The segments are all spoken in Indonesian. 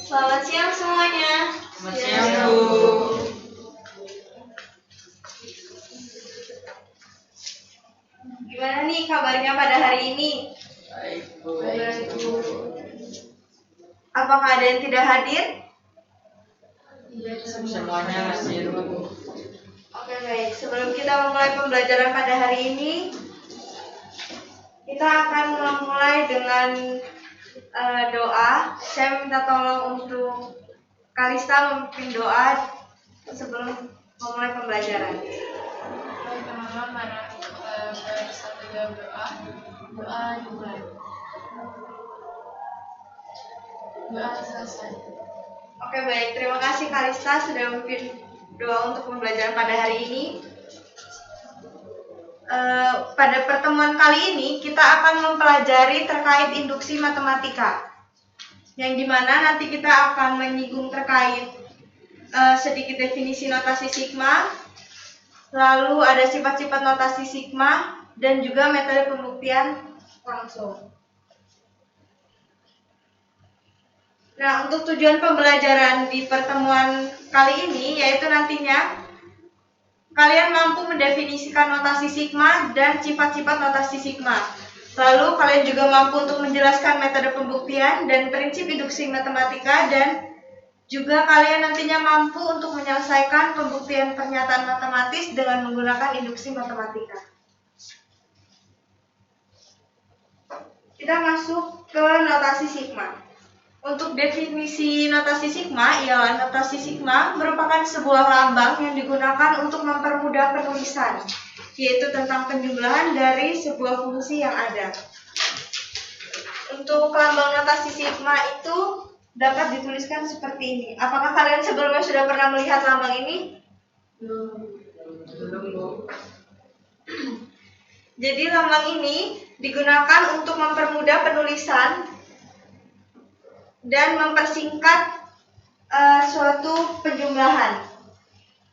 Selamat siang semuanya. Selamat siang, Bu. Gimana nih kabarnya pada hari ini? Baik, Bu. Apakah ada yang tidak hadir? Semuanya hadir, Bu. Oke, baik. Sebelum kita memulai pembelajaran pada hari ini, kita akan memulai dengan doa. Saya minta tolong untuk Kalista memimpin doa sebelum memulai pembelajaran. Baik teman-teman, mari kita jawab doa. Doa dimulai. Doa selesai. Oke, baik. Terima kasih Kalista sudah memimpin doa untuk pembelajaran pada hari ini. Pada pertemuan kali ini kita akan mempelajari terkait induksi matematika, yang dimana nanti kita akan menyinggung terkait sedikit definisi notasi sigma, lalu ada sifat-sifat notasi sigma, dan juga metode pembuktian langsung. Nah, untuk tujuan pembelajaran di pertemuan kali ini yaitu nantinya kalian mampu mendefinisikan notasi sigma dan sifat-sifat notasi sigma. Lalu kalian juga mampu untuk menjelaskan metode pembuktian dan prinsip induksi matematika, dan juga kalian nantinya mampu untuk menyelesaikan pembuktian pernyataan matematis dengan menggunakan induksi matematika. Kita masuk ke notasi sigma. Untuk definisi notasi sigma ialah notasi sigma merupakan sebuah lambang yang digunakan untuk mempermudah penulisan, yaitu tentang penjumlahan dari sebuah fungsi yang ada. Untuk lambang notasi sigma itu dapat dituliskan seperti ini. Apakah kalian sebelumnya sudah pernah melihat lambang ini? Belum, Bu. Jadi lambang ini digunakan untuk mempermudah penulisan dan mempersingkat suatu penjumlahan.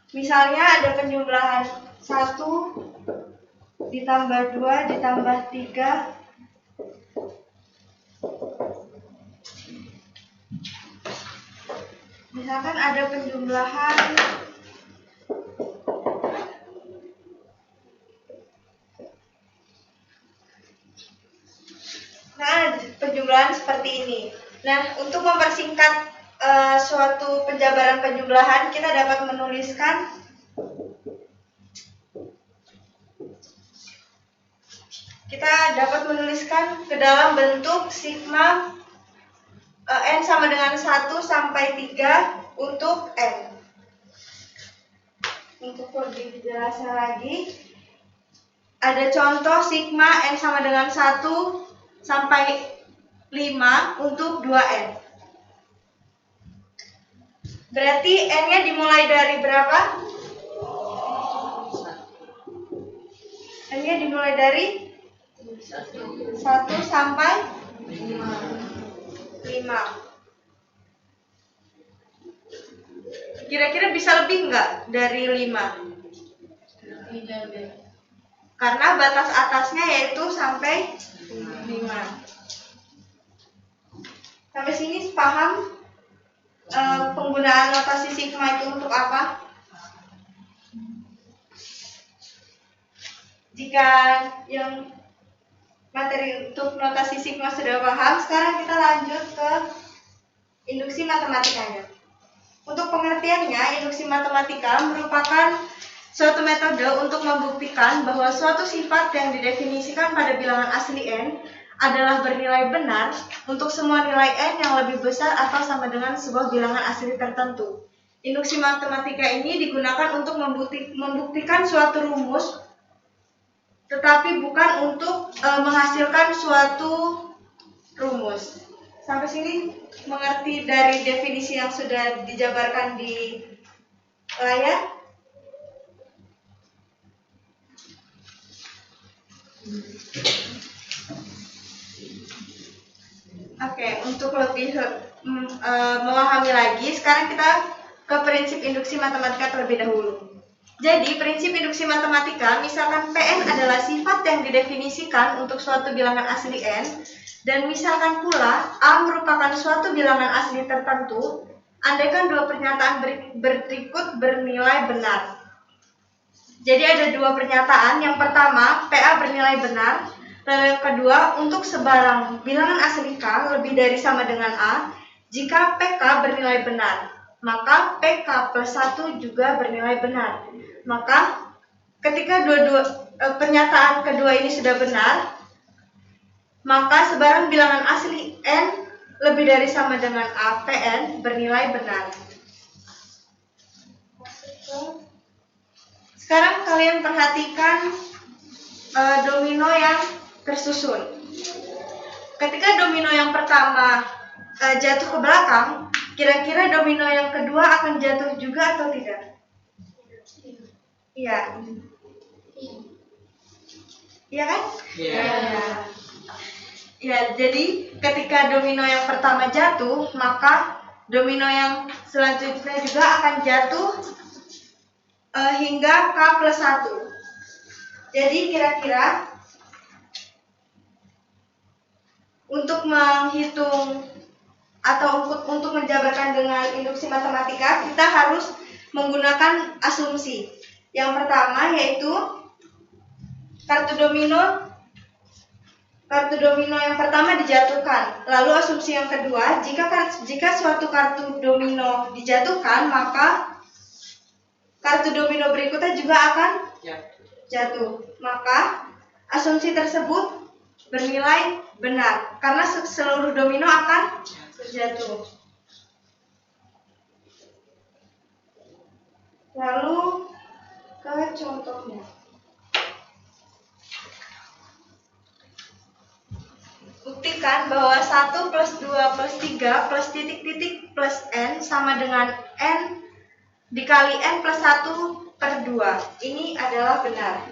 Misalnya ada penjumlahan 1 ditambah 2 ditambah 3 misalkan ada penjumlahan penjumlahan seperti ini. Nah, untuk mempersingkat suatu penjabaran penjumlahan, kita dapat menuliskan ke dalam bentuk sigma n sama dengan 1 sampai 3 untuk n. Untuk lebih jelasnya lagi, ada contoh sigma n sama dengan 1 sampai 5 untuk 2n. Berarti n-nya dimulai dari berapa? N-nya dimulai dari 1 sampai 5. Kira-kira bisa lebih enggak dari 5? Tidak. Karena batas atasnya yaitu sampai 5. Sampai sini paham penggunaan notasi sigma itu untuk apa? Jika yang materi untuk notasi sigma sudah paham, sekarang kita lanjut ke induksi matematikanya. Untuk pengertiannya, induksi matematika merupakan suatu metode untuk membuktikan bahwa suatu sifat yang didefinisikan pada bilangan asli n adalah bernilai benar untuk semua nilai n yang lebih besar atau sama dengan sebuah bilangan asli tertentu. Induksi matematika ini digunakan untuk membuktikan suatu rumus, tetapi bukan untuk menghasilkan suatu rumus. Sampai sini mengerti dari definisi yang sudah dijabarkan di layar? Oke, untuk lebih memahami lagi, sekarang kita ke prinsip induksi matematika terlebih dahulu. Jadi, prinsip induksi matematika, misalkan Pn adalah sifat yang didefinisikan untuk suatu bilangan asli n, Dan misalkan pula A merupakan suatu bilangan asli tertentu, andaikan dua pernyataan berikut bernilai benar. Jadi ada dua pernyataan. Yang pertama, PA bernilai benar. Lalu yang kedua, untuk sebarang bilangan asli K lebih dari sama dengan A, jika PK bernilai benar, maka PK plus 1 juga bernilai benar. Maka ketika pernyataan kedua ini sudah benar, maka sebarang bilangan asli N lebih dari sama dengan A, Pn bernilai benar. Sekarang kalian perhatikan domino yang tersusun. Ketika domino yang pertama jatuh ke belakang, kira-kira domino yang kedua akan jatuh juga atau tidak? Iya. Iya kan? Iya. Ya, jadi ketika domino yang pertama jatuh, maka domino yang selanjutnya juga akan jatuh hingga K plus 1. Jadi kira-kira untuk menghitung atau untuk menjabarkan dengan induksi matematika, kita harus menggunakan asumsi. Yang pertama yaitu kartu domino yang pertama dijatuhkan. Lalu asumsi yang kedua, jika suatu kartu domino dijatuhkan, maka kartu domino berikutnya juga akan jatuh. Maka asumsi tersebut bernilai benar karena seluruh domino akan jatuh. Lalu ke contohnya. Buktikan bahwa 1 plus 2 plus 3 plus titik-titik plus N sama dengan N dikali N plus 1 per 2. Ini adalah benar.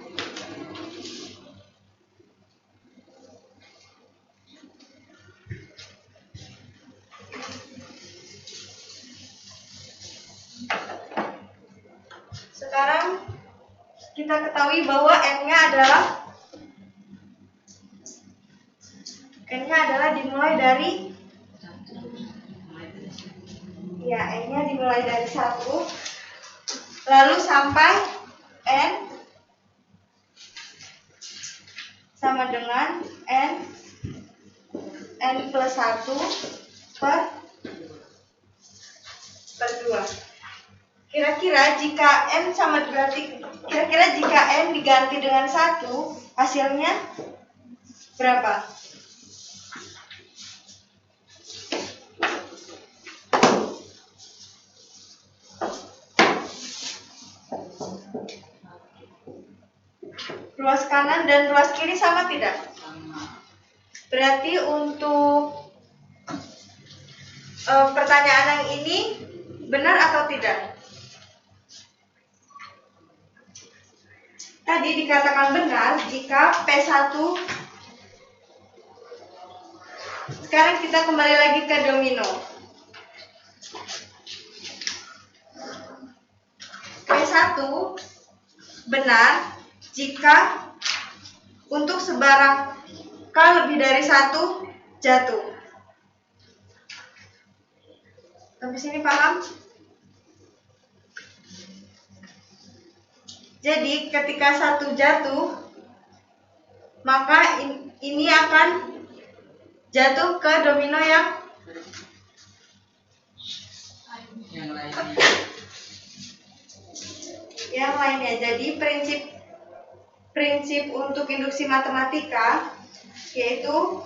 Sekarang kita ketahui bahwa N-nya adalah dimulai dari N-nya dimulai dari 1 lalu sampai N sama dengan N plus 1 per 2. Kira-kira jika N diganti dengan 1, hasilnya berapa? Ruas kanan dan ruas kiri sama tidak? Sama. Berarti untuk pertanyaan yang ini benar atau tidak? Tadi dikatakan benar jika P1. Sekarang kita kembali lagi ke domino. P1 benar jika untuk sebarang K lebih dari 1 jatuh. Sampai sini paham? Jadi ketika 1 jatuh, maka ini akan jatuh ke domino yang lainnya. Jadi prinsip untuk induksi matematika yaitu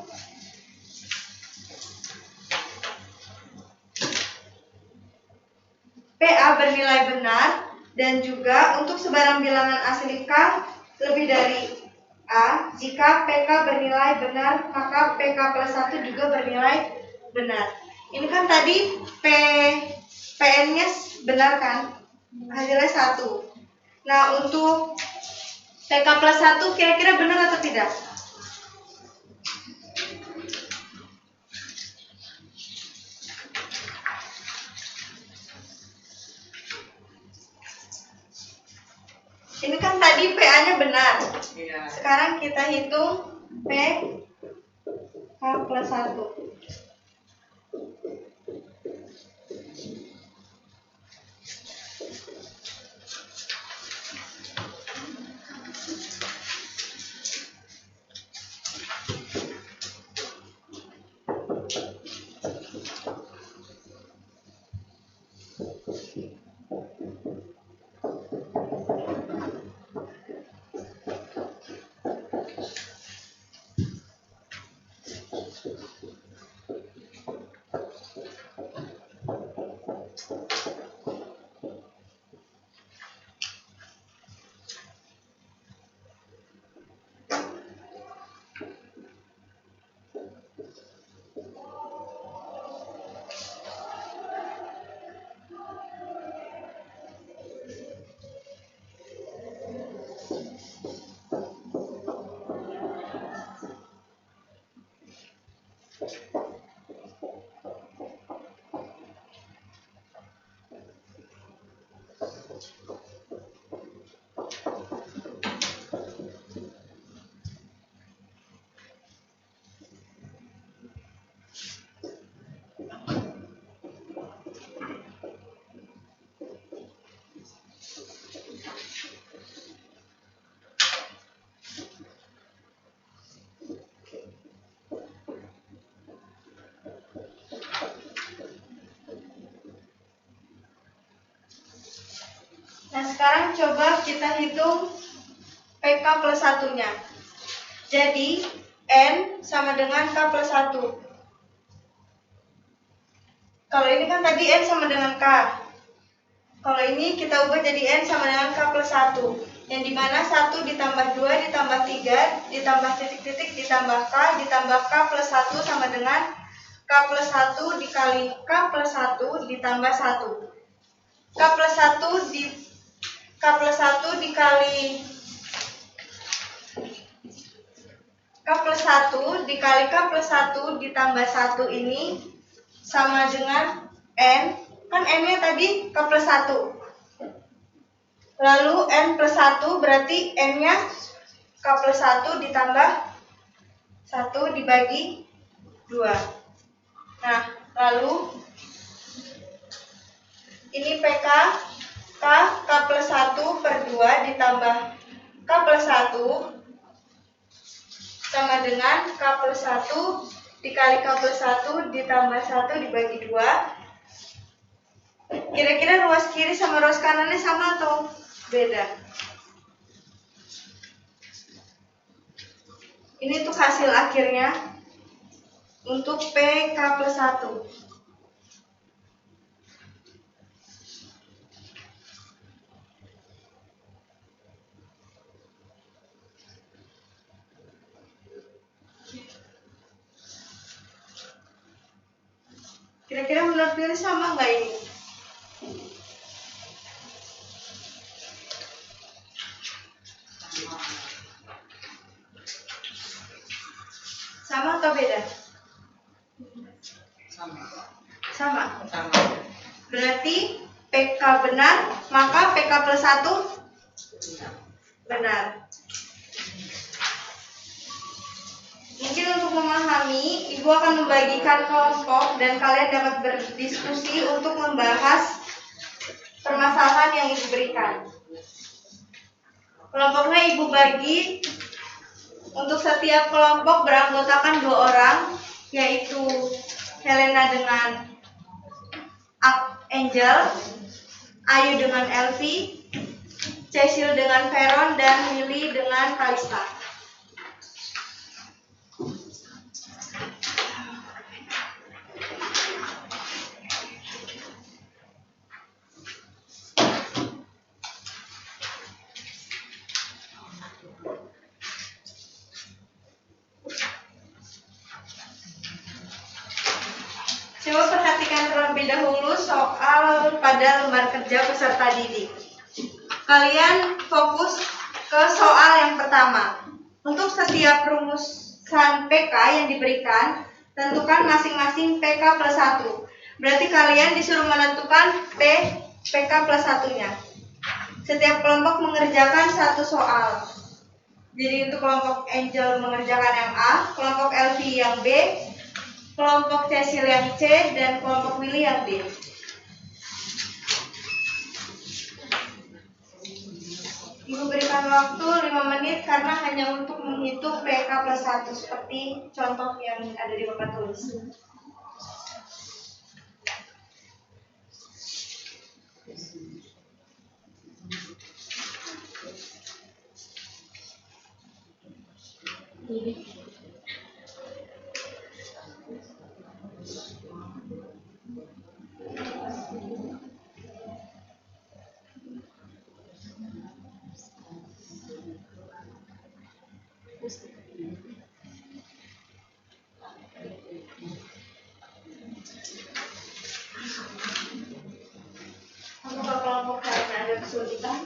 PA bernilai benar dan juga untuk sebarang bilangan asli K lebih dari A, jika PK bernilai benar maka PK plus 1 juga bernilai benar. Ini kan tadi PN-nya benar kan? Hasilnya 1. Nah, untuk PK plus 1 kira-kira benar atau tidak? Ini kan tadi PA-nya benar. Iya. Sekarang kita hitung PK. plus 1. Nah, sekarang coba kita hitung PK plus 1-nya. Jadi, N sama dengan K plus 1. Kalau ini kan tadi N sama dengan K. Kalau ini kita ubah jadi N sama dengan K plus 1. Yang dimana 1 ditambah 2 ditambah 3 ditambah titik-titik ditambah K ditambah K plus 1 sama dengan K plus 1 dikali K plus 1 ditambah 1. K plus 1 dikali K plus 1 dikali K plus 1 ditambah 1 ini sama dengan N. Kan N-nya tadi K plus 1. Lalu N plus 1 berarti N-nya K plus 1 ditambah 1 dibagi 2. Nah, lalu ini PK K plus 1 per 2 ditambah K plus 1 sama dengan K plus 1 dikali K plus 1 ditambah 1 dibagi 2. Kira-kira ruas kiri sama ruas kanannya sama atau beda? Ini tuh hasil akhirnya untuk PK plus 1. Kira-kira menurut diri sama nggak ini? Sama atau beda? Sama. Berarti PK benar, maka PK plus 1 benar. Mungkin untuk memahami, Ibu akan membagikan kelompok dan kalian dapat berdiskusi untuk membahas permasalahan yang Ibu berikan. Kelompoknya Ibu bagi untuk setiap kelompok beranggotakan 2 orang, yaitu Helena dengan Angel, Ayu dengan Elvi, Cecil dengan Veron, dan Lily dengan Kalista. Coba perhatikan terlebih dahulu soal pada lembar kerja peserta didik. Kalian fokus ke soal yang pertama. Untuk setiap rumusan PK yang diberikan, tentukan masing-masing PK plus 1. Berarti kalian disuruh menentukan PK plus 1-nya. Setiap kelompok mengerjakan 1 soal. Jadi untuk kelompok Angel mengerjakan yang A, kelompok Elvi yang B, kelompok Cecil yang C, dan kelompok Willy yang D. Ibu berikan waktu 5 menit karena hanya untuk menghitung PK plus 1 seperti contoh yang ada di Bapak tulis. Apakah kelompok lain ada kesulitan?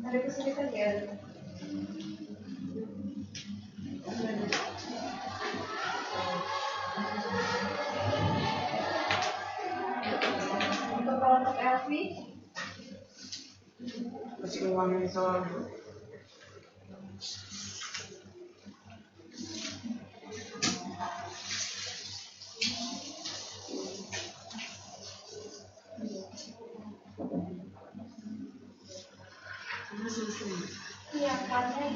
Ada kesulitan ya? Untuk kelompok Elvi? Masih ngomongin soal Iya, karena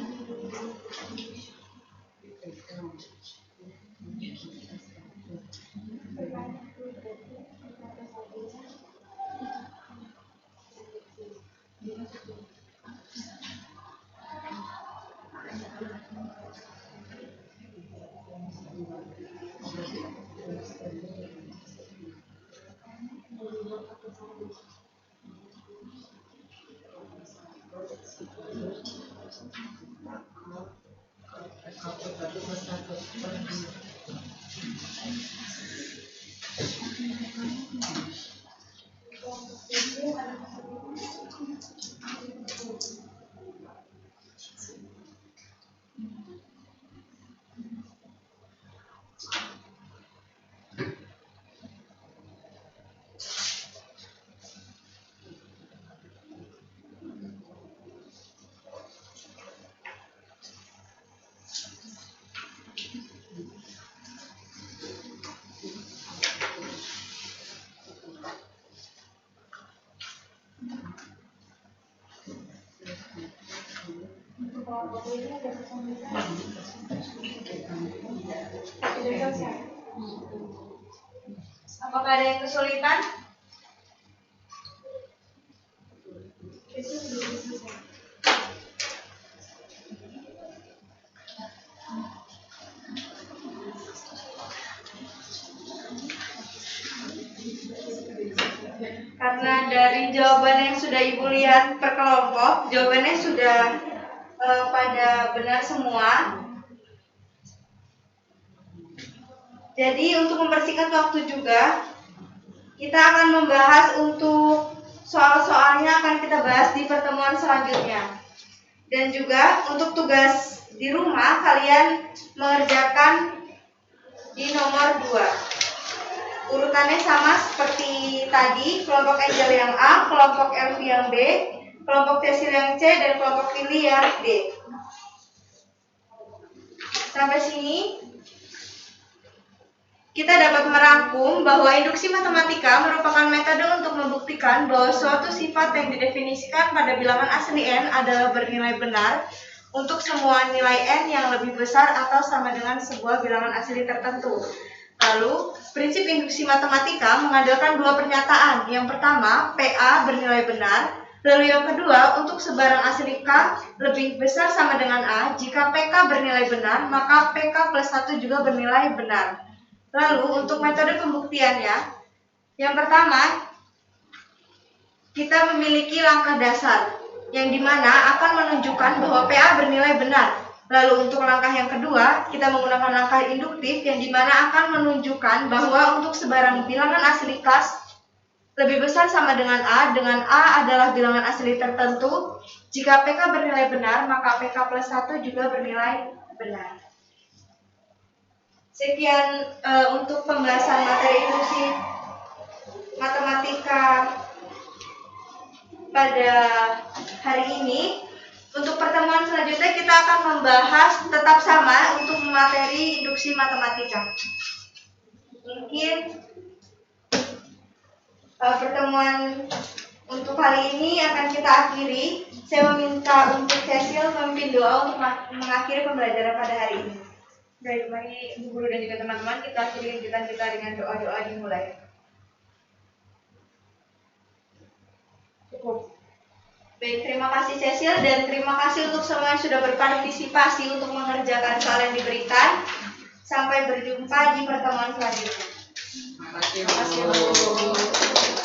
untuk kelompok ini ada kesulitan. Sudah selesai. Apakah ada yang kesulitan? Itu sudah selesai. Karena dari jawaban yang sudah Ibu lihat per kelompok, jawabannya sudah pada benar semua. Jadi untuk mempersingkat waktu juga, kita akan membahas untuk soal-soalnya akan kita bahas di pertemuan selanjutnya. Dan juga untuk tugas di rumah kalian mengerjakan di nomor 2. Urutannya sama seperti tadi, kelompok Angel yang A, kelompok Elvi yang B, kelompok Cecil yang C, dan kelompok Willy yang D. Sampai sini kita dapat merangkum bahwa induksi matematika merupakan metode untuk membuktikan bahwa suatu sifat yang didefinisikan pada bilangan asli n adalah bernilai benar untuk semua nilai n yang lebih besar atau sama dengan sebuah bilangan asli tertentu. Lalu, prinsip induksi matematika mengandalkan dua pernyataan. Yang pertama, PA bernilai benar. Lalu yang kedua, untuk sebarang asli K lebih besar sama dengan A, jika PK bernilai benar, maka PK plus 1 juga bernilai benar. Lalu, untuk metode pembuktiannya, yang pertama, kita memiliki langkah dasar, yang dimana akan menunjukkan bahwa PA bernilai benar. Lalu untuk langkah yang kedua, kita menggunakan langkah induktif yang dimana akan menunjukkan bahwa untuk sebarang bilangan asli K lebih besar sama dengan A adalah bilangan asli tertentu. Jika PK bernilai benar, maka PK plus 1 juga bernilai benar. Sekian untuk pembahasan materi induksi matematika pada hari ini. Untuk pertemuan selanjutnya kita akan membahas tetap sama untuk materi induksi matematika. Mungkin pertemuan untuk kali ini akan kita akhiri. Saya meminta untuk Cecil memimpin doa untuk mengakhiri pembelajaran pada hari ini. Baik, mari Ibu Guru dan juga teman-teman kita akhiri kegiatan kita dengan doa-doa dimulai. Cukup. Baik, terima kasih Cecil dan terima kasih untuk semua yang sudah berpartisipasi untuk mengerjakan soal yang diberikan. Sampai berjumpa di pertemuan selanjutnya. Terima kasih, Terima kasih, Bu. Bu.